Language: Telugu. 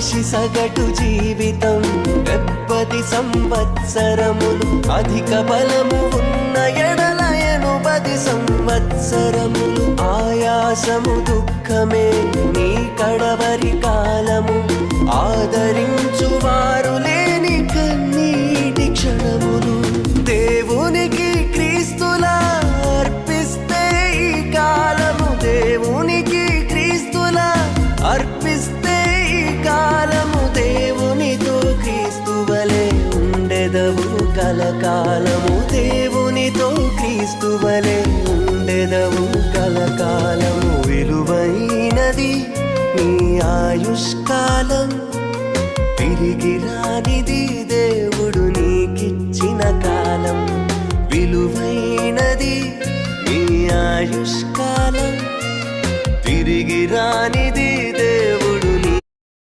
మనిషి సగటు జీవితం 70 సంవత్సరములు, అధిక బలము ఉన్న ఎడల 80 సంవత్సరములు. ఆయాసము దుఃఖమే నీ కడవరి కాలము, ఆదరించువారు లేని కన్నీటి క్షణములు. దేవునికి క్రీస్తులా అర్పిస్తే ఈ కాలము, దేవునికి క్రీస్తులా అర్పిస్తే ఈ కాలము. దేవునితో క్రీస్తువలే ఉండెదవు కలకాలము, దేవునితో క్రీస్తువలే ఉండెదవు కలకాలము. విలువైనది నీ ఆయుష్కాలం, తిరిగి రానిది దేవుడు నీకిచ్చిన కాలం. విలువైనది నీ ఆయుష్కాలం, తిరిగి రానిది